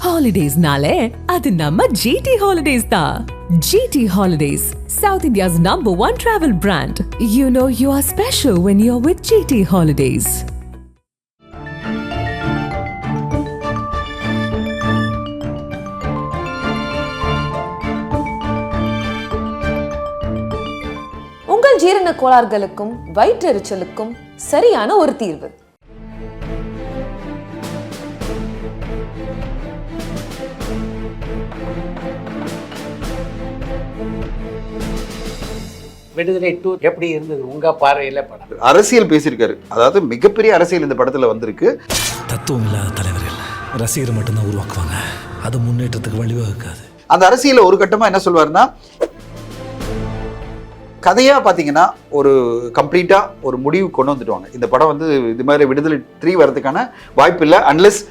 Holidays-nale, adu namma GT Holidays da. GT Holidays, South India's #1 travel brand. You know you are special when you're with GT Holidays. உங்கள் ஜீரண கோளாறுகளுக்கும் வயிற்றெரிச்சலுக்கும் சரியான ஒரு தீர்வு. விடுதலை 2 எப்படி இருந்தது உங்க பார்வையில படம்? அரசியல் பேசியிருக்காரு, அதாவது மிகப்பெரிய அரசியல் இந்த படத்துல வந்திருக்கு. தத்துவம் இல்லாத தலைவர்கள் ரசிகர் மட்டும்தான் உருவாக்குவாங்க, அது முன்னேற்றத்துக்கு வழிவகுக்காது. அந்த அரசியல ஒரு கட்டமா என்ன சொல்வாருன்னா, கதையா பாத்தீங்கன்னா ஒரு கம்ப்ளீட்டா ஒரு முடிவு கொண்டு வந்துடுவாங்க. இந்த படம் வந்து இது மாதிரி விடுதலை 3 வரதுக்கான வாய்ப்பு இல்லை அன்லெஸ்.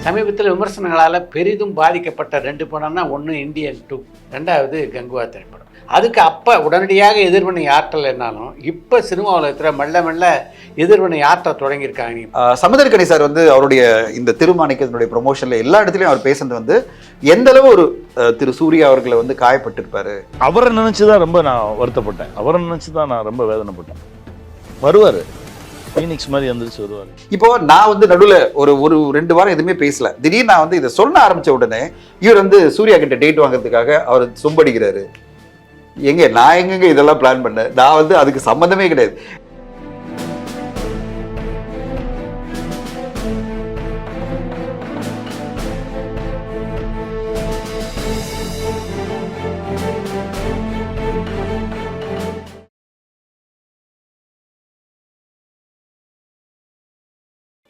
சமீபத்தில் விமர்சனங்களால் பெரிதும் பாதிக்கப்பட்ட 2 படம்னா, ஒன்று இந்தியன் 2, 2வது கங்குவா திரைப்படம். அதுக்கு அப்போ உடனடியாக எதிர்வினை ஆற்றல் என்னாலும் இப்போ சினிமா உலகத்தில் மெல்ல மெல்ல எதிர்வினை ஆற்ற தொடங்கியிருக்காங்க. சமுத்திரக்கனி சார் வந்து அவருடைய இந்த திருமாணிக்கத்தினுடைய ப்ரொமோஷனில் எல்லா இடத்துலையும் அவர் பேசுறது வந்து எந்த அளவு ஒரு திரு சூர்யா அவர்களை வந்து காயப்பட்டிருப்பாரு. அவரை நினச்சிதான் ரொம்ப நான் வருத்தப்பட்டேன், அவரை நினச்சிதான் நான் ரொம்ப வேதனைப்பட்டேன். வருவார், ஃபீனிக்ஸ் மாதிரி எந்திரிச்சு வருவார். இப்போ நான் வந்து நடுவில் ஒரு 2 வாரம் எதுவுமே பேசல. திடீர்னு நான் வந்து இதை சொல்ல ஆரம்பிச்ச உடனே இவர் வந்து சூர்யா கிட்ட டேட் வாங்குறதுக்காக அவர் சொம்படிக்கிறாரு. நான் எங்கெங்க இதெல்லாம் பிளான் பண்ணேன்? நான் வந்து அதுக்கு சம்மந்தமே கிடையாது.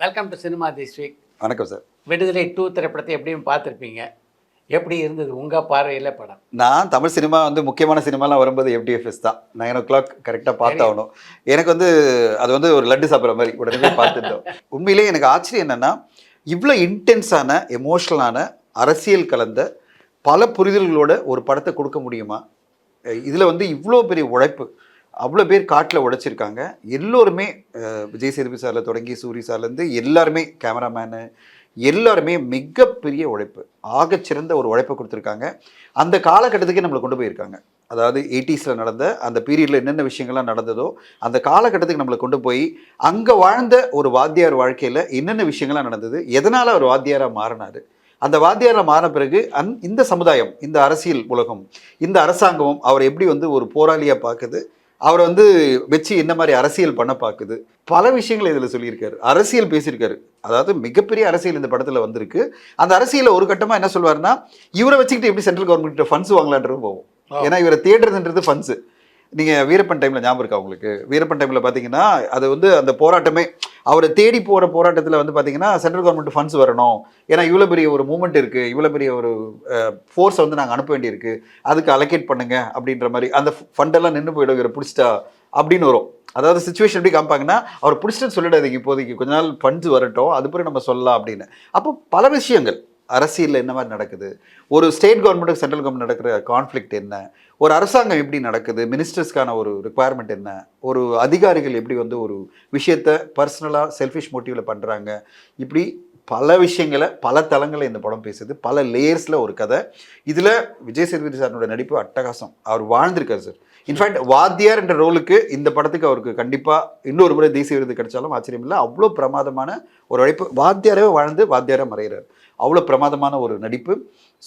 Welcome to cinema this week. வணக்கம் சார். விடுதலை 2 திரைப்படத்தை எப்படியும் பார்த்துருப்பீங்க. எப்படி இருந்தது உங்கள் பார்வையில் படம்? நான் தமிழ் சினிமா வந்து முக்கியமான சினிமாலாம் வரும்போது FDFS தான் 9 o'clock கரெக்டாக பார்த்தாகணும். எனக்கு வந்து அது வந்து ஒரு லட்டு சாப்பிட்ற மாதிரி உடனே பார்த்துட்டோம். உண்மையிலே எனக்கு ஆச்சரியம் என்னென்னா, இவ்வளோ இன்டென்ஸான எமோஷ்னலான அரசியல் கலந்த பல புரிதல்களோட ஒரு படத்தை கொடுக்க முடியுமா? இதில் வந்து இவ்வளோ பெரிய உழைப்பு, அவ்வளோ பேர் காட்டில் உழைச்சிருக்காங்க. எல்லோருமே விஜய் சேதுபதி சாரில் தொடங்கி சூரி சார்லேருந்து எல்லாருமே, கேமராமேனு எல்லாருமே மிகப்பெரிய உழைப்பு, ஆகச்சிறந்த ஒரு உழைப்பை கொடுத்துருக்காங்க. அந்த காலகட்டத்துக்கே நம்மளை கொண்டு போயிருக்காங்க. அதாவது 80s நடந்த அந்த பீரியடில் என்னென்ன விஷயங்கள்லாம் நடந்ததோ அந்த காலகட்டத்துக்கு நம்மளை கொண்டு போய் அங்கே வாழ்ந்த ஒரு வாத்தியார் வாழ்க்கையில் என்னென்ன விஷயங்கள்லாம் நடந்தது, எதனால் அவர் வாத்தியாராக மாறினார், அந்த வாத்தியாராக மாறின பிறகு இந்த சமுதாயம், இந்த அரசியல் உலகம், இந்த அரசாங்கமும் அவர் எப்படி வந்து ஒரு போராளியாக பார்க்குது, அவரை வந்து வச்சு என்ன மாதிரி அரசியல் பண்ண பார்க்குது, பல விஷயங்களை இதில் சொல்லியிருக்காரு. அரசியல் பேசியிருக்காரு, அதாவது மிகப்பெரிய அரசியல் இந்த படத்தில் வந்திருக்கு. அந்த அரசியலில் ஒரு கட்டமாக என்ன சொல்வாருன்னா, இவரை வச்சுக்கிட்டு எப்படி சென்ட்ரல் கவர்மெண்ட் ஃபண்ட்ஸ் வாங்கலான்றது போவோம். ஏன்னா இவரை தேடுறதுன்றது ஃபண்ட்ஸு. நீங்கள் வீரப்பன் டைமில் ஞாபகம் இருக்கா உங்களுக்கு? வீரப்பன் டைமில் பார்த்தீங்கன்னா அது வந்து அந்த போராட்டமே, அவரை தேடி போகிற போராட்டத்தில் வந்து பார்த்தீங்கன்னா சென்ட்ரல் கவர்மெண்ட் ஃபண்ட்ஸ் வரணும், ஏன்னா இவ்வளோ பெரிய ஒரு மூமெண்ட் இருக்குது, இவ்வளோ பெரிய ஒரு ஃபோர்ஸை வந்து நாங்கள் அனுப்ப வேண்டியிருக்கு, அதுக்கு அலோகேட் பண்ணுங்க அப்படின்ற மாதிரி. அந்த ஃபண்டெல்லாம் நின்று போயிடும், இவரை பிடிச்சிட்டா அப்படின்னு வரும். அதாவது சிச்சுவேஷன் எப்படி காமிப்பாங்கன்னா, அவர் பிடிச்சிட்டு சொல்லிடாதீங்க, இப்போதைக்கு கொஞ்ச நாள் ஃபண்ட்ஸ் வரட்டும், அது பிறகு நம்ம சொல்லலாம் அப்படின்னு. அப்போ பல விஷயங்கள் அரசியலில் என்ன மாதிரி நடக்குது, ஒரு ஸ்டேட் கவர்மெண்ட்டுக்கு சென்ட்ரல் கவர்மெண்ட் நடக்கிற கான்ஃப்ளிக்ட் என்ன, ஒரு அரசாங்கம் எப்படி நடக்குது, மினிஸ்டர்ஸ்க்கான ஒரு ரிக்குவயர்மெண்ட் என்ன, ஒரு அதிகாரிகள் எப்படி வந்து ஒரு விஷயத்தை பர்சனலாக செல்ஃபிஷ் மோட்டிவில் பண்ணுறாங்க, இப்படி பல விஷயங்களை பல தளங்களை இந்த படம் பேசுது. பல லேயர்ஸில் ஒரு கதை. இதில் விஜய் சேதுபதி சாரோட நடிப்பு அட்டகாசம். அவர் வாழ்ந்திருக்காரு சார். இன்ஃபேக்ட் வாத்தியார் என்ற ரோலுக்கு இந்த படத்துக்கு அவருக்கு கண்டிப்பாக இன்னொரு முறை தேசிய விருது கிடைச்சாலும் ஆச்சரியம் இல்லை. அவ்வளோ பிரமாதமான ஒரு உழைப்பு. வாத்தியாரவே வாழ்ந்து வாத்தியாராக மறைகிறார். அவ்வளோ பிரமாதமான ஒரு நடிப்பு.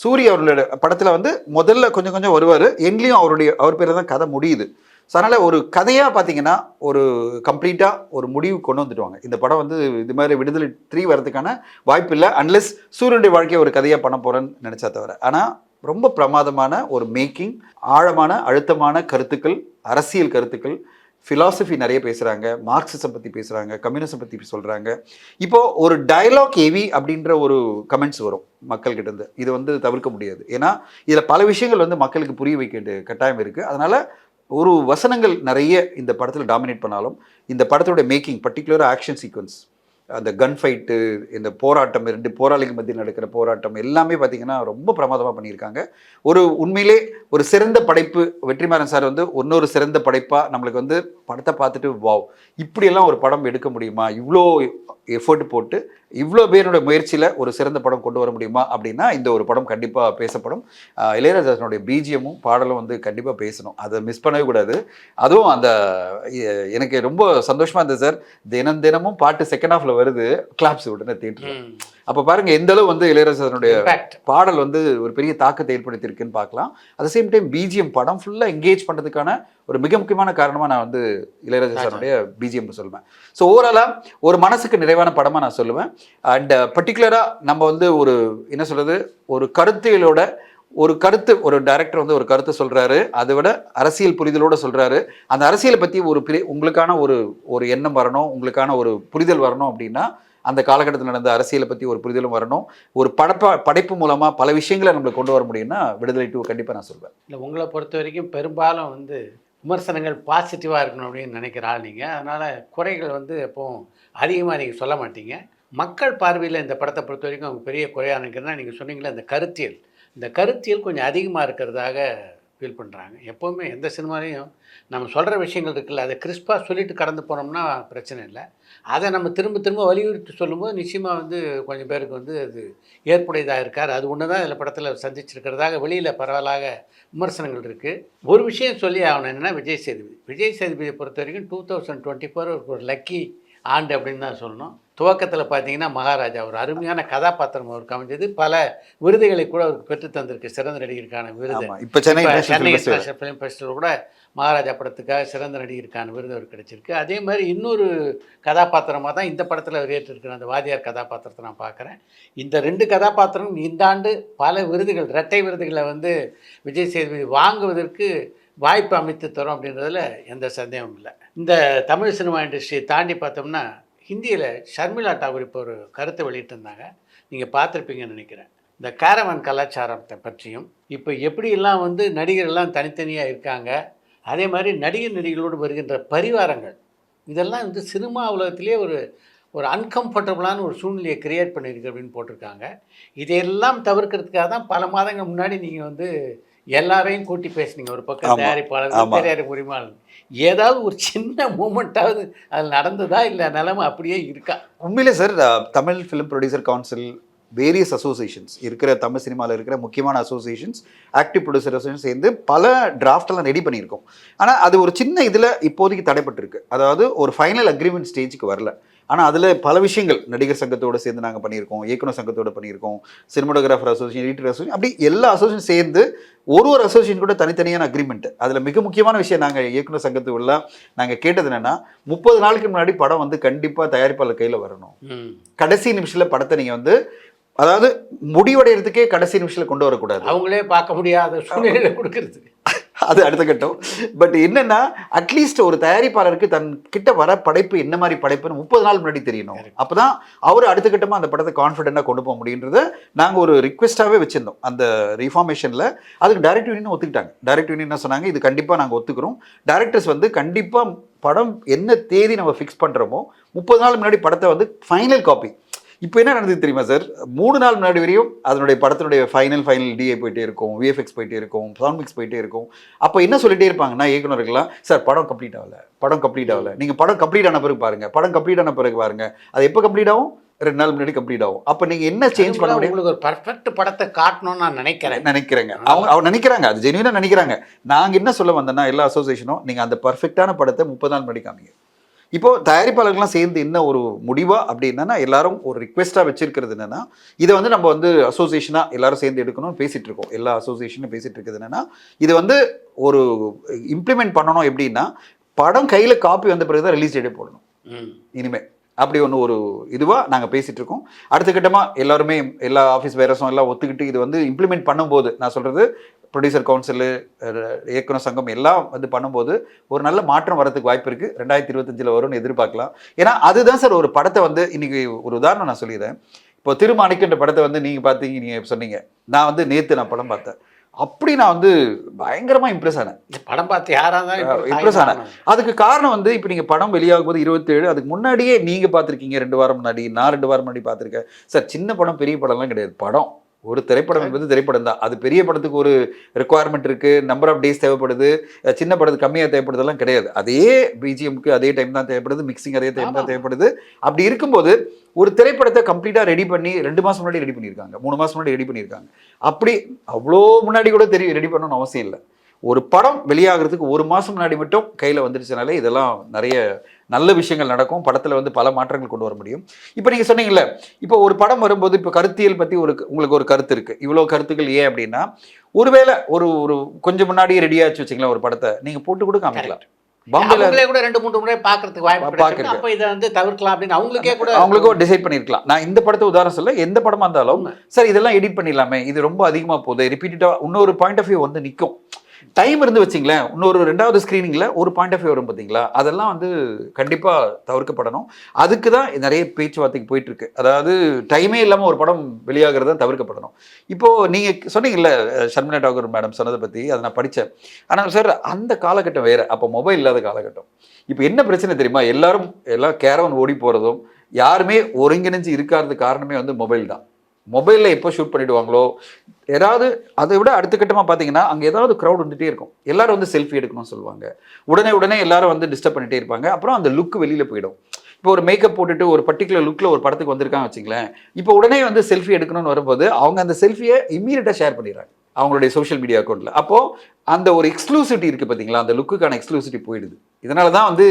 சூரிய அவர்களோட படத்தில் வந்து முதல்ல கொஞ்சம் கொஞ்சம் வருவார், எங்கேயும் அவர் பேர் தான் கதை முடியுது. ஸோ அதனால் ஒரு கதையாக பார்த்தீங்கன்னா ஒரு கம்ப்ளீட்டாக ஒரு முடிவு கொண்டு வந்துடுவாங்க. இந்த படம் வந்து இது மாதிரி விடுதலை 3 வரதுக்கான வாய்ப்பு இல்லை அன்லெஸ் சூரியனுடைய வாழ்க்கையை ஒரு கதையாக பண்ண போகிறேன்னு நினச்சா தவிர. ஆனால் ரொம்ப பிரமாதமான ஒரு மேக்கிங், ஆழமான அழுத்தமான கருத்துக்கள், அரசியல் கருத்துக்கள், ஃபிலாசபி நிறைய பேசுகிறாங்க, மார்க்சிசம் பற்றி பேசுகிறாங்க, கம்யூனிசம் பற்றி சொல்கிறாங்க. இப்போது ஒரு டயலாக் ஹெவி அப்படின்ற ஒரு கமெண்ட்ஸ் வரும் மக்கள்கிட்ட இருந்து. இது வந்து தவிர்க்க முடியாது. ஏன்னா இதில் பல விஷயங்கள் வந்து மக்களுக்கு புரிய வைக்க வேண்டிய கட்டாயம் இருக்குது. அதனால் ஒரு வசனங்கள் நிறைய இந்த படத்தில் டாமினேட் பண்ணாலும் இந்த படத்தோட மேக்கிங், பர்டிகுலராக ஆக்ஷன் சீக்வன்ஸ், அந்த கன் ஃபைட்டு, இந்த போராட்டம், 2 போராளிகள் மத்தியில் நடக்கிற போராட்டம் எல்லாமே பார்த்திங்கன்னா ரொம்ப பிரமாதமாக பண்ணியிருக்காங்க. ஒரு உண்மையிலே ஒரு சிறந்த படைப்பு. வெற்றிமாறன் சார் வந்து இன்னொரு சிறந்த படைப்பாக நம்மளுக்கு வந்து படத்தை பார்த்துட்டு வாவ், இப்படியெல்லாம் ஒரு படம் எடுக்க முடியுமா, இவ்வளோ எஃபர்ட் போட்டு இவ்வளோ பேருடைய முயற்சியில் ஒரு சிறந்த படம் கொண்டு வர முடியுமா அப்படின்னா இந்த ஒரு படம் கண்டிப்பாக பேசப்படும். இளையராஜாவினுடைய பிஜிஎம்மும் பாடலும் வந்து கண்டிப்பாக பேசணும், அதை மிஸ் பண்ணவே கூடாது. அதுவும் அந்த எனக்கு ரொம்ப சந்தோஷமாக இருந்தது சார், தினமும் பாட்டு செகண்ட் ஹாஃப்ல வருது, கிளாப்ஸ் உடனே தியேட்டர். அப்போ பாருங்க எந்த அளவு வந்து இளையராஜாவினுடைய பாடல் வந்து ஒரு பெரிய தாக்கத்தை ஏற்படுத்தியிருக்குன்னு பார்க்கலாம். அட் சேம் டைம் பிஜிஎம் படம் ஃபுல்லாக என்கேஜ் பண்ணுறதுக்கான ஒரு மிக முக்கியமான காரணமாக நான் வந்து இளையராஜா சாருடைய பிஜிஎம் சொல்லுவேன். ஸோ ஓவராலாக ஒரு மனசுக்கு நிறைவான படமாக நான் சொல்லுவேன். அண்ட் பர்டிகுலராக நம்ம வந்து ஒரு என்ன சொல்கிறது, ஒரு கருத்தியலோட ஒரு டைரக்டர் வந்து ஒரு கருத்தை சொல்கிறாரு, அதை விட அரசியல் புரிதலோடு சொல்கிறாரு. அந்த அரசியலை பற்றி உங்களுக்கான ஒரு எண்ணம் வரணும், உங்களுக்கான ஒரு புரிதல் வரணும் அப்படின்னா அந்த காலகட்டத்தில் நடந்த அரசியலை பற்றி ஒரு புரிதலும் வரணும். ஒரு படைப்பு மூலமாக பல விஷயங்களை நம்மளுக்கு கொண்டு வர முடியும்னா விடுதலை 2 கண்டிப்பாக நான் சொல்வேன். இல்லை, உங்களை பொறுத்த வரைக்கும் பெரும்பாலும் வந்து விமர்சனங்கள் பாசிட்டிவாக இருக்கணும் அப்படின்னு நினைக்கிற ஆள் நீங்கள். அதனால் குறைகள் வந்து எப்போவும் அதிகமாக நீங்கள் சொல்ல மாட்டீங்க. மக்கள் பார்வையில் இந்த படத்தை பொறுத்த வரைக்கும் அவங்க பெரிய குறையாக நினைக்கிறதுனா நீங்கள் சொன்னீங்களே இந்த கருத்தியல் கொஞ்சம் அதிகமாக இருக்கிறதாக ஃபீல் பண்ணுறாங்க. எப்போவுமே எந்த சினிமாலையும் நம்ம சொல்கிற விஷயங்கள் இருக்குல்ல, அதை கிறிஸ்பாக சொல்லிட்டு கடந்து போனோம்னா பிரச்சனை இல்லை. அதை நம்ம திரும்ப வலியுறுத்தி சொல்லும்போது நிச்சயமாக வந்து கொஞ்சம் பேருக்கு வந்து அது ஏற்புடையதாக இருக்கார். அது ஒன்று தான் இதில் படத்தில் சந்திச்சிருக்கிறதாக வெளியில் பரவலாக விமர்சனங்கள் இருக்குது. ஒரு விஷயம் சொல்லி ஆகணும், என்னென்னா விஜய் சேதுபதியை பொறுத்த வரைக்கும் 2024 ஒரு லக்கி ஆண்டு அப்படின்னு தான் சொல்லணும். துவக்கத்தில் பார்த்தீங்கன்னா மகாராஜா ஒரு அருமையான கதாபாத்திரம் அவருக்கு அமைஞ்சது. பல விருதுகளை கூட அவருக்கு பெற்று தந்திருக்கு. சிறந்த நடிகருக்கான விருது இப்போ சென்னை இன்டர்நேஷனல் ஃபிலிம் ஃபெஸ்டிவல் கூட மகாராஜா படத்துக்காக சிறந்த நடிகருக்கான விருது அவருக்கு கிடைச்சிருக்கு. அதே மாதிரி இன்னொரு கதாபாத்திரமாக தான் இந்த படத்தில் அவர் ஏற்றிருக்கிற அந்த வாதியார் கதாபாத்திரத்தை நான் பார்க்குறேன். இந்த 2 கதாபாத்திரம் இந்த ஆண்டு பல விருதுகள், இரட்டை விருதுகளை வந்து விஜய் சேதுபதி வாங்குவதற்கு வாய்ப்பு அமைத்து தரும் அப்படின்றதுல எந்த சந்தேகமும் இல்லை. இந்த தமிழ் சினிமா இண்டஸ்ட்ரியை தாண்டி பார்த்தோம்னா ஹிந்தியில் ஷர்மிளா டாகூர் இப்போ ஒரு கருத்தை வெளியிட்டிருந்தாங்க, நீங்கள் பார்த்துருப்பீங்கன்னு நினைக்கிறேன். இந்த கேரவன் கலாச்சாரத்தை பற்றியும் இப்போ எப்படியெல்லாம் வந்து நடிகர்கள்லாம் தனித்தனியாக இருக்காங்க, அதே மாதிரி நடிகர்களோடு வருகின்ற பரிவாரங்கள், இதெல்லாம் வந்து சினிமா உலகத்திலே ஒரு அன்கம்ஃபர்டபுளான ஒரு சூழ்நிலையை கிரியேட் பண்ணியிருக்கு அப்படின்னு போட்டிருக்காங்க. இதையெல்லாம் தவிர்க்கிறதுக்காக தான் பல மாதங்கள் முன்னாடி நீங்கள் வந்து எல்லாரையும் கூட்டி பேசுனீங்க. ஒரு பக்கம் தயாரிப்பாளர், திரையரங்கு உரிமையாளர், ஏதாவது ஒரு சின்ன மூமெண்ட்டாவது அதில் நடந்ததா, இல்லை நிலைமை அப்படியே இருக்கா? உண்மையிலே sir, Tamil film producer council, various associations இருக்கிற தமிழ் சினிமாவில் இருக்கிற முக்கியமான அசோசியேஷன்ஸ், ஆக்டிவ் ப்ரொடியூசர் அசோசியேஷன் சேர்ந்து பல டிராஃப்டெல்லாம் ரெடி பண்ணியிருக்கோம். ஆனால் அது ஒரு சின்ன இதில் இப்போதைக்கு தடைப்பட்டிருக்கு. அதாவது ஒரு ஃபைனல் அக்ரிமெண்ட் ஸ்டேஜுக்கு வரல. ஆனால் அதில் பல விஷயங்கள் நடிகர் சங்கத்தோடு சேர்ந்து நாங்கள் பண்ணியிருக்கோம், இயக்குனர் சங்கத்தோடு பண்ணியிருக்கோம், சினிமாட்டோகிராஃபர் அசோசியேஷன், எடிட்டர் அசோசியேஷன், அப்படி எல்லா அசோசியேஷன் சேர்ந்து ஒரு அசோசியேஷன் கூட தனித்தனியான அக்ரிமெண்ட். அதில் மிக முக்கியமான விஷயம் நாங்கள் இயக்குனர் சங்கத்துக்குள்ள நாங்கள் கேட்டது என்னென்னா, 30 நாளுக்கு முன்னாடி படம் வந்து கண்டிப்பாக தயாரிப்பாளர் கையில் வரணும். கடைசி நிமிஷத்தில் படத்தை நீங்கள் வந்து, அதாவது முடிவடைகிறதுக்கே கடைசி நிமிஷத்தில் கொண்டு வரக்கூடாது. அவங்களே பார்க்க முடியாத சூழ்நிலையில கொடுக்கறது அது அடுத்த கட்டம். பட் என்னன்னா, அட்லீஸ்ட் ஒரு தயாரிப்பாளருக்கு தன் கிட்ட வர படைப்பு என்ன மாதிரி படைப்புன்னு 30 நாள் முன்னாடி தெரியணும். அப்போதான் அவர் அடுத்த கட்டமாக அந்த படத்தை கான்ஃபிடென்ட்டாக கொண்டு போக முடியுன்றதை நாங்கள் ஒரு ரிக்வெஸ்ட்டாகவே வச்சுருந்தோம். அந்த ரிஃபார்மேஷனில் அதுக்கு டைரக்டர் யூனியன் ஒத்துக்கிட்டாங்க. டைரக்டர் யூனியன் என்ன சொன்னாங்க, இது கண்டிப்பாக நாங்கள் ஒத்துக்கிறோம். டைரக்டர்ஸ் வந்து கண்டிப்பாக படம் என்ன தேதி நம்ம ஃபிக்ஸ் பண்ணுறோமோ 30 நாள் முன்னாடி படத்தை வந்து ஃபைனல் காப்பி. இப்போ என்ன நடந்தது தெரியுமா சார், 3 நாள் முன்னாடி வரையும் அதனுடைய படத்தினுடைய ஃபைனல் டிஏ போயிட்டே இருக்கும், விஎஃப்எக்ஸ் போயிட்டே இருக்கும், சவுண்ட் மிக்ஸ் போயிட்டே இருக்கும். அப்போ என்ன சொல்லிட்டே இருப்பாங்கன்னா இயக்குனர்கள்லாம், சார் படம் கம்ப்ளீட் ஆகலை, நீங்கள் படம் கம்ப்ளீட் ஆன பிறகு பாருங்கள், அது எப்போ கம்ப்ளீட் ஆகும், 2 நாள் முன்னாடி கம்ப்ளீட் ஆகும். அப்போ நீங்கள் என்ன சேஞ்ச் பண்ண முடியும்? உங்களுக்கு ஒரு பர்ஃபெக்ட் படத்தை காட்டணும்னு நான் நினைக்கிறேங்க. அவங்க நினைக்கிறாங்க, அது ஜென்யூனாக நினைக்கிறாங்க. நாங்கள் என்ன சொல்ல வந்தோன்னா, எல்லா அசோசியேஷனும் நீங்கள் அந்த பர்ஃபெக்டான படத்தை 30 நாள் முன்னாடி காமிங்க. இப்போ தயாரிப்பாளர்கள்லாம் சேர்ந்து என்ன ஒரு முடிவா அப்படின்னா, எல்லாரும் ஒரு ரிக்வெஸ்ட்டாக வச்சிருக்கிறது என்னன்னா, இதை வந்து நம்ம வந்து அசோசியேஷனாக எல்லாரும் சேர்ந்து எடுக்கணும்னு பேசிட்டு இருக்கோம். எல்லா அசோசியேஷனும் பேசிட்டு இருக்குது என்னன்னா, இது வந்து ஒரு இம்ப்ளிமெண்ட் பண்ணணும். எப்படின்னா, படம் கையில் காப்பி வந்த பிறகு தான் ரிலீஸ் டேட்டே போடணும் இனிமேல். அப்படி ஒரு இதுவாக நாங்கள் பேசிகிட்டு இருக்கோம். அடுத்த கட்டமாக எல்லாருமே, எல்லா ஆஃபீஸ் வேரஸும் எல்லாம் ஒத்துக்கிட்டு இது வந்து இம்ப்ளிமெண்ட் பண்ணும்போது, நான் சொல்கிறது ப்ரொடியூசர் கவுன்சிலு, இயக்குனர் சங்கம் எல்லாம் வந்து பண்ணும்போது ஒரு நல்ல மாற்றம் வரதுக்கு வாய்ப்பு இருக்குது. 2025 வரும்னு எதிர்பார்க்கலாம். ஏன்னா அதுதான் சார் ஒரு படத்தை வந்து, இன்றைக்கி ஒரு உதாரணம் நான் சொல்லிடுறேன். இப்போ திருமாணிக்கன்ற படத்தை வந்து நீங்கள் பார்த்தீங்க, நீங்கள் சொன்னீங்க, நான் வந்து நேற்று நான் படம் பார்த்தேன். அப்படி நான் வந்து பயங்கரமாக இம்ப்ரெஸ் ஆனேன். படம் பார்த்து யாராக இம்ப்ரெஸ் ஆனேன். அதுக்கு காரணம் வந்து, இப்போ நீங்கள் படம் வெளியாகும் போது 27, அதுக்கு முன்னாடியே நீங்கள் பார்த்துருக்கீங்க 2 வாரம் முன்னாடி, நான் 2 வாரம் முன்னாடி பார்த்துருக்கேன். சார் சின்ன படம் பெரிய படம்லாம் கிடையாது. படம் ஒரு திரைப்படம் என்பது திரைப்படம் தான். அது பெரிய படத்துக்கு ஒரு ரெக்குவயர்மெண்ட் இருக்குது, நம்பர் ஆஃப் டேஸ் தேவைப்படுது, சின்ன படத்துக்கு கம்மியாக தேவைப்படுதெல்லாம் கிடையாது. அதே பிஜிஎம்க்கு அதே டைம் தான் தேவைப்படுது, மிக்சிங் அதே டைம் தான் தேவைப்படுது. அப்படி இருக்கும்போது ஒரு திரைப்படத்தை கம்ப்ளீட்டாக ரெடி பண்ணி 2 மாதம் முன்னாடி ரெடி பண்ணியிருக்காங்க, 3 மாதம் முன்னாடி ரெடி பண்ணியிருக்காங்க. அப்படி அவ்வளோ முன்னாடி கூட ரெடி பண்ணணும்னு அவசியம் இல்லை. ஒரு படம் வெளியாகிறதுக்கு 1 மாதம் முன்னாடி மட்டும் கையில் வந்துருச்சுனாலே இதெல்லாம் நிறைய நல்ல விஷயங்கள் நடக்கும். படத்தில் வந்து பல மாற்றங்கள் கொண்டு வர முடியும். இப்போ நீங்கள் சொன்னீங்கல்ல, இப்போ ஒரு படம் வரும்போது இப்போ கருத்தியல் பற்றி உங்களுக்கு ஒரு கருத்து இருக்குது. இவ்வளோ கருத்துக்கள் ஏன் அப்படின்னா, ஒருவேளை ஒரு கொஞ்சம் முன்னாடியே ரெடியாச்சு வச்சுங்களேன், ஒரு படத்தை நீங்கள் போட்டு கூட காமிக்கலாம். பாம்பேல கூட 2-3 முறை பார்க்கறதுக்கு வாய்ப்பு, அப்போ இதை வந்து தவிர்க்கலாம் அப்படின்னு அவங்களுக்கும் டிசைட் பண்ணிருக்கலாம். நான் இந்த படத்தை உதாரணம் சொல்ல, எந்த படமா இருந்தாலும் சார் இதெல்லாம் எடிட் பண்ணிடலாமே, இது ரொம்ப அதிகமாக போகுது, ரிப்பீட்டடாக இன்னொரு பாயிண்ட் ஆஃப் வியூ வந்து நிற்கும். டைம் இருந்து வச்சிங்களேன், இன்னொரு 2வது ஸ்க்ரீனிங்கில் ஒரு பாயிண்ட் ஆஃப் வியூ வரும் பார்த்தீங்களா, அதெல்லாம் வந்து கண்டிப்பாக தவிர்க்கப்படணும். அதுக்கு தான் நிறைய பேச்சுவார்த்தைக்கு போயிட்டுருக்கு. அதாவது டைமே இல்லாமல் ஒரு படம் வெளியாகிறது தான் தவிர்க்கப்படணும். இப்போது நீங்கள் சொன்னீங்கல்ல ஷர்மிளா டாகூர் மேடம் சொன்னதை பற்றி, அதை நான் படித்தேன். ஆனால் சார் அந்த காலகட்டம் வேறு, அப்போ மொபைல் இல்லாத காலகட்டம். இப்போ என்ன பிரச்சனை தெரியுமா, எல்லாம் கேரவன் ஓடி போகிறதும் யாருமே ஒருங்கிணைஞ்சு இருக்காதது காரணமே வந்து மொபைல் தான். மொபைலில் எப்போ ஷூட் பண்ணிவிடுவாங்களோ, ஏதாவது அதை விட அடுத்த கட்டமாக பார்த்தீங்கன்னா அங்கே ஏதாவது க்ரௌட் வந்துகிட்டே இருக்கும். எல்லாரும் வந்து செல்ஃபி எடுக்கணும்னு சொல்லுவாங்க, உடனே எல்லாரும் வந்து டிஸ்டர்ப் பண்ணிகிட்டே இருப்பாங்க. அப்புறம் அந்த லுக் வெளியில் போயிடும். இப்போ ஒரு மேக்கப் போட்டுட்டு ஒரு பர்டிகுலர் லுக்கில் ஒரு படத்துக்கு வந்திருக்காங்க வச்சுங்களேன், இப்போ உடனே வந்து செல்ஃபி எடுக்கணும்னு வரும்போது அவங்க அந்த செல்ஃபியை இம்மீடியட்டாக ஷேர் பண்ணிடுறாங்க அவங்களுடைய சோஷியல் மீடியா அக்கௌண்ட்டில். அப்போது அந்த ஒரு எக்ஸ்க்ளூசிவிட்டி இருக்குது பார்த்தீங்களா, அந்த லுக்குக்கான எக்ஸ்க்ளூசிவிட்டி போயிடுது. இதனால தான் வந்து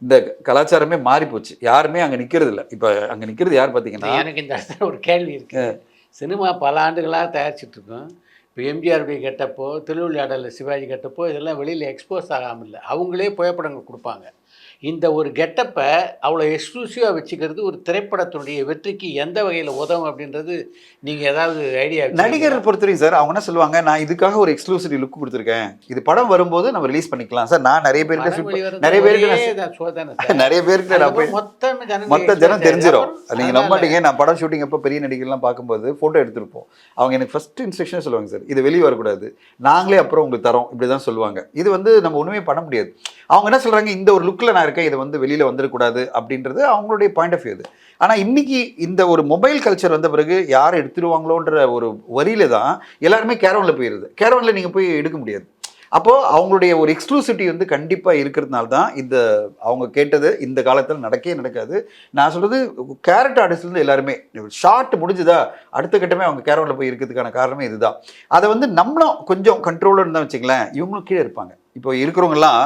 இந்த கலாச்சாரமே மாறி போச்சு. யாருமே அங்கே நிற்கிறது இல்லை. இப்போ அங்கே நிற்கிறது யார் பார்த்தீங்கன்னா, எனக்கு இந்த ஒரு கேள்வி இருக்குது. சினிமா பல ஆண்டுகளாக தயாரிச்சிட்ருக்கோம். இப்போ எம்ஜிஆருடைய கெட்டப்போ, திருவிளையாடலில் சிவாஜி கெட்டப்போ இதெல்லாம் வெளியில் எக்ஸ்போஸ் ஆகாமல் இல்லை, அவங்களே புகைப்படங்கள் கொடுப்பாங்க. இந்த ஒரு கெட்டப்பை அவ்வளோ எக்ஸ்க்ளூசிவாக வச்சுக்கிறது ஒரு திரைப்படத்தினுடைய வெற்றிக்கு எந்த வகையில் உதவும் அப்படின்றது நீங்கள் ஏதாவது ஐடியா? நடிகர் பொறுத்தவரைக்கும் சார் அவங்க என்ன சொல்லுவாங்க, நான் இதுக்காக ஒரு எக்ஸ்க்ளூசிவ் லுக் கொடுத்துருக்கேன், இது படம் வரும்போது நம்ம ரிலீஸ் பண்ணிக்கலாம் சார். நான் நிறைய பேருக்கு மொத்த ஜனம் தெரிஞ்சிடும். நீங்கள் நம்ப மாட்டீங்க, நான் படம் ஷூட்டிங் அப்போ பெரிய நடிகர்லாம் பார்க்கும்போது ஃபோட்டோ எடுத்துருப்போம். அவங்க எனக்கு ஃபர்ஸ்ட் இன்ஸ்ட்ரக்ஷன் சொல்லுவாங்க, சார் இது வெளியே வரக்கூடாது, நாங்களே அப்புறம் உங்களுக்கு தரோம், இப்படி தான் சொல்லுவாங்க. இது வந்து நம்ம ஒன்றுமே பண்ண முடியாது. அவங்க என்ன சொல்கிறாங்க, இந்த ஒரு லுக்கில் நான் இருக்கேன், இதை வந்து வெளியில் வந்துடக்கூடாது அப்படின்றது அவங்களுடைய பாயிண்ட் ஆஃப் வியூ. இது ஆனால் இன்னைக்கு இந்த ஒரு மொபைல் கல்ச்சர் வந்த பிறகு யார் எடுத்துருவாங்களோன்ற ஒரு வரியில தான் எல்லாருமே கேரவனில் போயிடுது. கேரவனில் நீங்கள் போய் எடுக்க முடியாது. அப்போது அவங்களுடைய ஒரு எக்ஸ்க்ளூசிவிட்டி வந்து கண்டிப்பாக இருக்கிறதுனால தான் இந்த அவங்க கேட்டது இந்த காலத்தில் நடக்கவே நடக்காது. நான் சொல்கிறது கேரக்டர் ஆர்டிஸ்ட்லேருந்து எல்லாருமே ஷார்ட் முடிஞ்சுதா அடுத்த கட்டமே அவங்க கேரவனில் போய் இருக்கிறதுக்கான காரணமே இதுதான். அதை வந்து நம்மளும் கொஞ்சம் கண்ட்ரோலில் இருந்தால் வச்சுங்களேன், இவங்களும் கீழே இருப்பாங்க. இப்போ இருக்கிறவங்கலாம்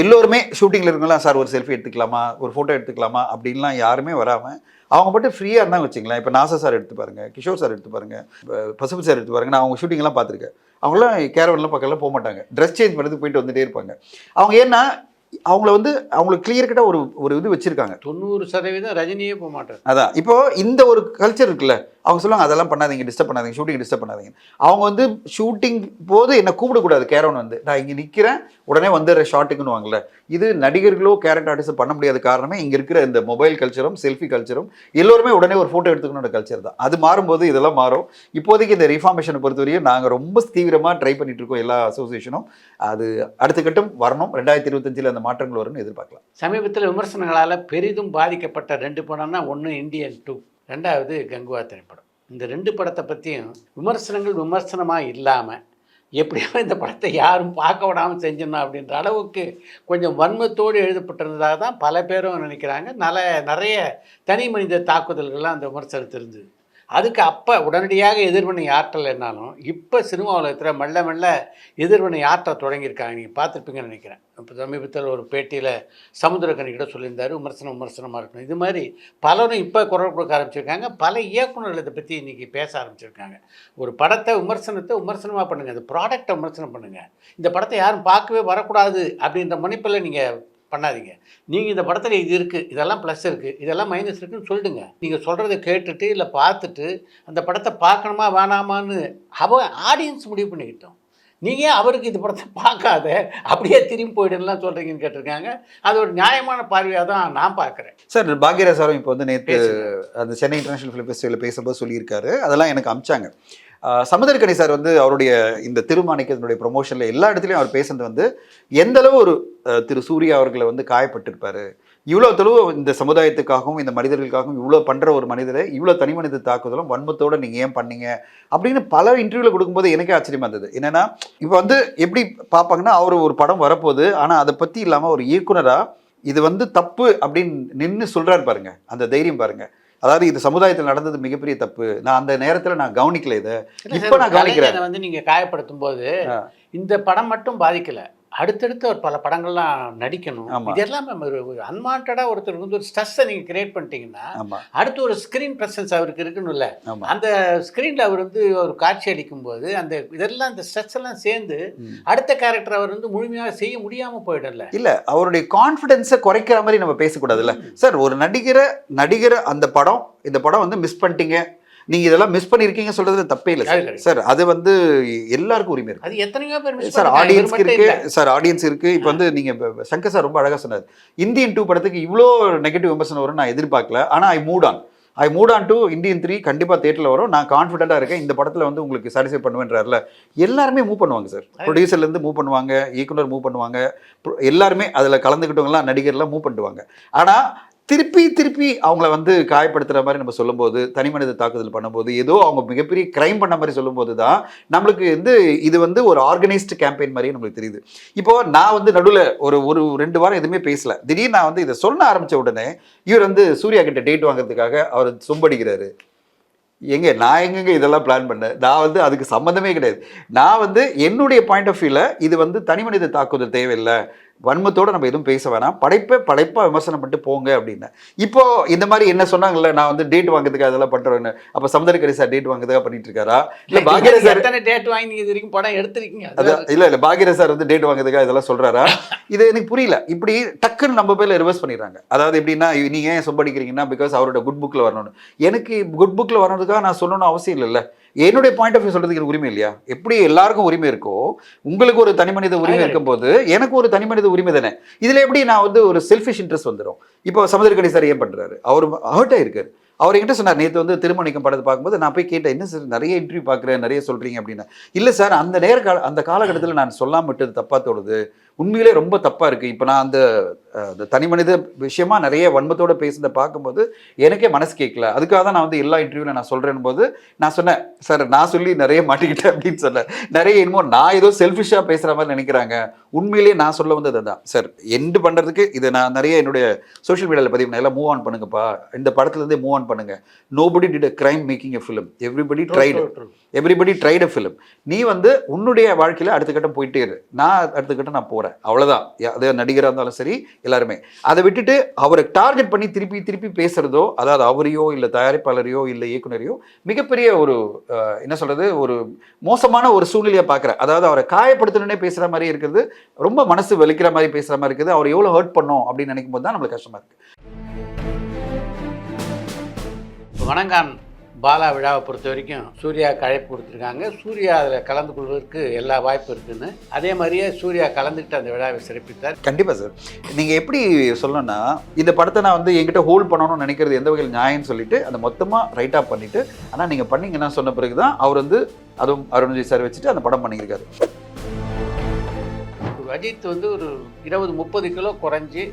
எல்லோருமே ஷூட்டிங்கில் இருக்கவங்களாம் சார் ஒரு செல்ஃபி எடுத்துக்கலாமா, ஒரு ஃபோட்டோ எடுத்துக்கலாமா அப்படின்லாம் யாருமே வராமல் அவங்க மட்டும் ஃப்ரீயாக இருந்தாங்க வச்சுங்களேன். இப்போ நாசா சார் எடுத்து பாருங்கள், கிஷோர் சார் எடுத்து பாருங்கள், பசுபதி சார் எடுத்து பாருங்கள். நான் அவங்க ஷூட்டிங்லாம் பார்த்துருக்கேன். அவங்களாம் கேரவன்லாம் பக்கம்லாம் போக மாட்டாங்க, ட்ரெஸ் சேஞ்ச் பண்ணுறதுக்கு போயிட்டு வந்துகிட்டே இருப்பாங்க. அவங்க ஏன்னா அவங்கள வந்து அவங்களுக்கு கிளியர் கட்டாக ஒரு இது வச்சுருக்காங்க. 90% ரஜினியே போக மாட்டார். அதான் இப்போ இந்த ஒரு கல்ச்சர் இருக்குல்ல, அவங்க சொல்லுவாங்க அதெல்லாம் பண்ணாதீங்க, டிஸ்டர்ப் பண்ணாதீங்க, ஷூட்டிங் டிஸ்டர்ப் பண்ணாதீங்க. அவங்க வந்து ஷூட்டிங் போது என்னை கூப்பிடக்கூடாது, கேரவன் வந்து நான் இங்கே நிற்கிறேன் உடனே வந்துடுற ஷாட்டுக்குன்னு வாங்கல. இது நடிகர்களோ கேரக்டர் ஆர்டிஸ்ட் பண்ண முடியாத காரணமே இங்கே இருக்கிற இந்த மொபைல் கல்ச்சரும் செல்ஃபி கல்ச்சரும் எல்லோருமே உடனே ஒரு ஃபோட்டோ எடுத்துக்கணுன்ற கல்ச்சர் தான். அது மாறும்போது இதெல்லாம் மாறும். இப்போதைக்கு இந்த ரிஃபார்மேஷனை பொறுத்தவரையும் நாங்கள் ரொம்ப தீவிரமாக ட்ரை பண்ணிட்டு இருக்கோம், எல்லா அசோசியேஷனும். அது அடுத்த கட்டம் வரணும், 2025 அந்த மாற்றங்கள் வரும்னு எதிர்பார்க்கலாம். சமீபத்தில் விமர்சனங்களால் பெரிதும் பாதிக்கப்பட்ட 2 படம்னா, ஒன்று இந்தியன் 2, 2வது கங்குவா திரைப்படம். இந்த 2 படத்தை பற்றியும் விமர்சனமாக இல்லாமல் எப்படியோ இந்த படத்தை யாரும் பார்க்க விடாமல் செஞ்சிடணும் அப்படின்ற அளவுக்கு கொஞ்சம் வன்மத்தோடு எழுதப்பட்டிருந்ததாக தான் பல பேரும் நினைக்கிறாங்க. நிறைய தனி மனித தாக்குதல்கள்லாம் அந்த விமர்சனத்தில் இருந்தது. அதுக்கு அப்போ உடனடியாக எதிர்வினை ஆற்றல் என்னாலும் இப்போ சினிமா உலகத்தில் மெல்ல எதிர்வினை ஆற்ற தொடங்கியிருக்காங்க. நீங்கள் பார்த்துருப்பீங்கன்னு நினைக்கிறேன். இப்போ சமீபத்தில் ஒரு பேட்டியில் சமுத்திரக்கனிக்கிட்ட சொல்லியிருந்தார், விமர்சனமாக இருக்கணும். இது மாதிரி பலரும் இப்போ குரல் கொடுக்க ஆரம்பிச்சிருக்காங்க. பல இயக்குநர்கள் இதை பற்றி இன்றைக்கி பேச ஆரம்பிச்சிருக்காங்க. ஒரு படத்தை விமர்சனமாக பண்ணுங்கள், அந்த ப்ராடக்டை விமர்சனம் பண்ணுங்கள். இந்த படத்தை யாரும் பார்க்கவே வரக்கூடாது அப்படின்ற மன்னிப்பில் நீங்கள் பண்ணாதீங்க. நீங்கள் இந்த படத்தில் இது இருக்குது, இதெல்லாம் ப்ளஸ் இருக்குது, இதெல்லாம் மைனஸ் இருக்குதுன்னு சொல்லிடுங்க. நீங்கள் சொல்கிறத கேட்டுட்டு இல்லை பார்த்துட்டு அந்த படத்தை பார்க்கணுமா வேணாமான்னு ஆடியன்ஸ் முடிவு பண்ணிக்கிட்டோம். நீங்கள் அவருக்கு இந்த படத்தை பார்க்காத அப்படியே திரும்பி போயிடுலாம் சொல்கிறீங்கன்னு கேட்டிருக்காங்க. அது ஒரு நியாயமான பார்வையாக தான் நான் பார்க்குறேன். சார் பாக்யராஜ் சாரும் இப்போ வந்து நேற்று அந்த சென்னை இன்டர்நேஷனல் ஃபிலிம் ஃபெஸ்டிவலில் பேசும்போது சொல்லியிருக்காரு, அதெல்லாம் எனக்கு அமிச்சாங்க. சமுத்திரக்கனி சார் வந்து அவருடைய இந்த திருமாணிக்கத்தினுடைய ப்ரொமோஷனில் எல்லா இடத்துலையும் அவர் பேசுனது வந்து எந்தளவு ஒரு திரு சூர்யா அவர்களை வந்து காயப்பட்டிருப்பார், இவ்வளோ தொழுவு இந்த சமுதாயத்துக்காகவும் இந்த மனிதர்களுக்காகவும் இவ்வளோ பண்ணுற ஒரு மனிதரை இவ்வளோ தனி மனித தாக்குதலும் வன்மத்தோடு நீங்கள் ஏன் பண்ணீங்க அப்படின்னு பல இன்டர்வியூவில் கொடுக்கும்போது எனக்கே ஆச்சரியமா இருந்தது. என்னென்னா இப்போ வந்து எப்படி பார்ப்பாங்கன்னா அவர் ஒரு படம் வரப்போகுது, ஆனால் அதை பற்றி இல்லாமல் ஒரு இயக்குனராக இது வந்து தப்பு அப்படின்னு நின்று சொல்கிறாரு பாருங்க, அந்த தைரியம் பாருங்க. அதாவது இது சமுதாயத்தில் நடந்தது மிகப்பெரிய தப்பு, நான் அந்த நேரத்தில் நான் கவனிக்கல, இதை இப்போ நான் கவனிக்கிறேன். வந்து நீங்கள் காயப்படுத்தும் போது இந்த படம் மட்டும் பாதிக்கலை, அடுத்தடுத்து ஒரு பல படங்கள்லாம் நடிக்கணும். இது எல்லாமே ஒரு அன்வான்டா ஒருத்தருக்கு வந்து ஒரு ஸ்ட்ரெஸ்ஸை நீங்கள் கிரியேட் பண்ணிட்டீங்கன்னா அடுத்து ஒரு ஸ்க்ரீன் ப்ரெசன்ஸ் அவருக்கு இருக்குன்னு, அந்த ஸ்க்ரீனில் அவர் வந்து ஒரு காட்சி அளிக்கும் போது அந்த இதெல்லாம் இந்த ஸ்ட்ரெஸ் எல்லாம் சேர்ந்து அடுத்த கேரக்டர் அவர் வந்து முழுமையாக செய்ய முடியாமல் போயிடல. இல்லை, அவருடைய கான்ஃபிடென்ஸை குறைக்கிற மாதிரி நம்ம பேசக்கூடாதுல்ல சார். ஒரு நடிகரை அந்த படம் இந்த படம் வந்து மிஸ் பண்ணிட்டீங்க, நீங்க இதெல்லாம் மிஸ் பண்ணிருக்கீங்க சொல்றது தப்பே இல்லை சார். அது வந்து எல்லாருக்கும் உரிமை இருக்கு. அது எத்தனையோ பேர் சார் ஆடியன்ஸ்க்கு இருக்கு சார், ஆடியன்ஸ் இருக்கு. இப்போ வந்து நீங்க சங்கர் சார் ரொம்ப அழகா சொன்னார், இந்தியன் 2 படத்துக்கு இவ்வளோ நெகட்டிவ் விமர்சனம் வரும் நான் எதிர்பார்க்கல, ஆனால் ஐ மூட் ஆன் டு இந்தியன் 3 கண்டிப்பாக தேட்டரில் வரும், நான் கான்ஃபிடென்ட்டாக இருக்கேன், இந்த படத்தில் வந்து உங்களுக்கு சாட்டிஸ்ஃபை பண்ணுவேன்றாருல. எல்லாருமே மூவ் பண்ணுவாங்க சார், ப்ரொடியூசர்லேருந்து மூவ் பண்ணுவாங்க, இயக்குனர் மூவ் பண்ணுவாங்க, எல்லாருமே அதில் கலந்துக்கிட்டவங்களாம் நடிகர்லாம் மூவ் பண்ணுவாங்க. ஆனால் திருப்பி அவங்கள வந்து காயப்படுத்துகிற மாதிரி நம்ம சொல்லும்போது, தனி மனித தாக்குதல் பண்ணும்போது, ஏதோ அவங்க மிகப்பெரிய கிரைம் பண்ண மாதிரி சொல்லும்போது தான் நம்மளுக்கு வந்து இது வந்து ஒரு ஆர்கனைஸ்டு கேம்பெயின் மாதிரியே நம்மளுக்கு தெரியுது. இப்போ நான் வந்து நடுவில் ஒரு 2 வாரம் எதுவுமே பேசல, திடீர்னு நான் வந்து இதை சொல்ல ஆரம்பித்த உடனே இவர் வந்து சூர்யா கிட்ட டேட் வாங்குறதுக்காக அவர் சொம்படிக்கிறாரு. நான் எங்கெங்க இதெல்லாம் பிளான் பண்ணேன், நான் வந்து அதுக்கு சம்மந்தமே கிடையாது. நான் வந்து என்னுடைய பாயிண்ட் ஆஃப் வியூவில் இது வந்து தனி மனித தாக்குதல் தேவையில்லை, வன்மத்தோடு நம்ம எதுவும் பேச வேணாம், படைப்பாக விமர்சனம் பண்ணிட்டு போங்க அப்படின்னு. இப்போ இந்த மாதிரி என்ன சொன்னாங்கல்ல, நான் வந்து டேட் வாங்குறதுக்கு அதெல்லாம் பண்ணுறேன்னு, அப்போ சமுத்திரக்கனி சார் டேட் வாங்குறதுக்காக பண்ணிட்டு இருக்காரா? இல்லை பாக்யராஜ் சார் டேட் வாங்கி இது வரைக்கும் படம் எடுத்திருக்கீங்க? அதான் இல்லை பாக்யராஜ் சார் வந்து டேட் வாங்குறதுக்காக இதெல்லாம் சொல்கிறாரா? இது எனக்கு புரியல. இப்படி டக்குன்னு நம்ம பேரில் ரிவர்ஸ் பண்ணிடுறாங்க. அதாவது எப்படின்னா, நீங்கள் ஏன் சொம்படிக்கிறீங்கன்னா பிகாஸ் அவரோட குட் புக்கில் வரணும்னு. எனக்கு குட் புக்கில் வரணுக்காக நான் சொல்லணும்னு அவசியம் இல்லைல்ல. என்னுடைய பாயிண்ட் ஆஃப் வியூ சொல்றதுக்கு எனக்கு உரிமை இல்லையா? எப்படி எல்லாருக்கும் உரிமை இருக்கோ, உங்களுக்கு ஒரு தனி மனித உரிமை இருக்கும் போது எனக்கு ஒரு தனி மனித உரிமை தானே. இதுல எப்படி நான் வந்து ஒரு செல்ஃபிஷ் இன்ட்ரெஸ்ட் வந்துடும். இப்போ சமுத்திரக்கனி சார் ஏன் பண்றாரு, அவர் ஹர்ட் ஆயிருக்காரு. அவர் என்கிட்ட சொன்னார், நேற்று வந்து திருமணிக்கம் படத்தை பார்க்கும்போது நான் போய் கேட்டேன், என்ன சார் நிறைய இன்டர்வியூ பார்க்குறேன், நிறைய சொல்றீங்க அப்படின்னா. இல்லை சார், அந்த காலகட்டத்தில் நான் சொல்லாம விட்டது தப்பா தோணுது, உண்மையிலே ரொம்ப தப்பா இருக்கு. இப்போ நான் அந்த தனி மனித விஷயமா நிறைய வன்மத்தோட பேசுறத பார்க்கும்போது எனக்கே மனசு கேட்கல. அதுக்காக தான் நான் வந்து எல்லா இன்டர்வியூவில் நான் சொல்றேன் போது நான் சொன்னேன், சார் நான் சொல்லி நிறைய மாட்டிக்கிட்டேன் அப்படின்னு சொன்னேன். நிறைய என்னமோ நான் ஏதோ செல்ஃபிஷாக பேசுகிற மாதிரி நினைக்கிறாங்க. உண்மையிலேயே நான் சொல்ல வந்தது அதுதான் சார். எண்டு பண்ணுறதுக்கு இதை நான் நிறைய என்னுடைய சோஷியல் மீடியாவில் பதிவு, எல்லாம் மூவ் ஆன் பண்ணுங்கப்பா, இந்த படத்துலேருந்தே மூவ் ஆன் பண்ணுங்க. Nobody did a crime making a film, everybody tried a film. நீ வந்து உன்னுடைய வாழ்க்கையில் அடுத்த கட்டம் போயிட்டே இரு, நான் அடுத்த கட்டம் நான் போகிறேன், அவ்வளோதான். அது நடிகராக இருந்தாலும் சரி எல்லாருமே. அதை விட்டுட்டு அவரை டார்கெட் பண்ணி திருப்பி பேசுறதோ, அதாவது அவரையோ இல்லை தயாரிப்பாளரையோ இல்லை இயக்குனரையோ மிகப்பெரிய ஒரு என்ன சொல்றது, ஒரு மோசமான ஒரு சூழ்நிலையை பார்க்குறேன். அதாவது அவரை காயப்படுத்தணுன்னே பேசுகிற மாதிரி இருக்கிறது, ரொம்ப மனசு வலிக்கிற மாதிரி பேசுகிற மாதிரி இருக்குது. அவர் எவ்வளோ ஹர்ட் பண்ணோம் அப்படின்னு நினைக்கும் போது தான் நம்மளுக்கு கஷ்டமாக இருக்குது. வணங்கான் பாலா விழாவை பொறுத்த வரைக்கும் சூர்யாவுக்கு அழைப்பு கொடுத்துருக்காங்க. சூர்யா அதில் கலந்து கொள்வதற்கு எல்லா வாய்ப்பு இருக்குன்னு, அதே மாதிரியே சூர்யா கலந்துக்கிட்டு அந்த விழாவை சிறப்பித்தார். கண்டிப்பாக சார். நீங்கள் எப்படி சொல்லணும்னா, இந்த படத்தை நான் வந்து என்கிட்ட ஹோல்ட் பண்ணணும்னு நினைக்கிறது எந்த வகையில் நியாயம்னு சொல்லிட்டு அந்த மொத்தமாக ரைட் ஆஃப் பண்ணிவிட்டு, ஆனால் நீங்கள் பண்ணீங்கன்னா சொன்ன பிறகு தான் அவர் வந்து அதுவும் அருண் விஜய் சார் வச்சுட்டு அந்த படம் பண்ணியிருக்காரு. அஜித் வந்து ஒரு 20-30 கிலோ குறைஞ்சி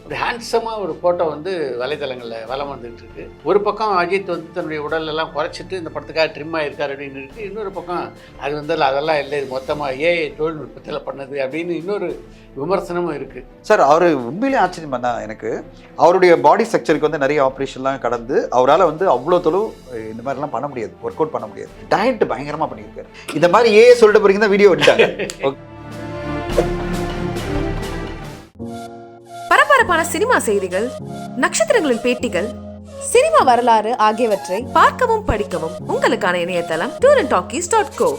ஒரு ஹேண்ட்ஸமாக ஒரு ஃபோட்டோ வந்து வலைதளங்களில் வலம் வந்துட்டு இருக்கு. ஒரு பக்கம் அஜித் வந்து தன்னுடைய உடலெல்லாம் குறைச்சிட்டு இந்த படத்துக்காக ட்ரிம் ஆகிருக்காரு அப்படின்னு இருக்குது. இன்னொரு பக்கம் அது வந்து அதெல்லாம் இல்லை, இது மொத்தமாக ஏஐ தொழில்நுட்பத்தில் பண்ணது அப்படின்னு இன்னொரு விமர்சனமும் இருக்குது. சார், அவர் உண்மையிலே ஆச்சரியமா தான் எனக்கு. அவருடைய பாடி ஸ்ட்ரக்சருக்கு வந்து நிறைய ஆப்ரேஷன்லாம் கடந்து அவரால் வந்து அவ்வளோ தொழில் இந்த மாதிரிலாம் பண்ண முடியாது, ஒர்க் அவுட் பண்ண முடியாது. டயட் பயங்கரமாக பண்ணியிருக்காரு. இந்த மாதிரி சொல்லிட்டு போறீங்க தான் வீடியோ விட்டாங்க. பரபரப்பான சினிமா செய்திகள், நட்சத்திரங்களின் பேட்டிகள், சினிமா வரலாறு ஆகியவற்றை பார்க்கவும் படிக்கவும் உங்களுக்கான இணையதளம் tourantalkies.co.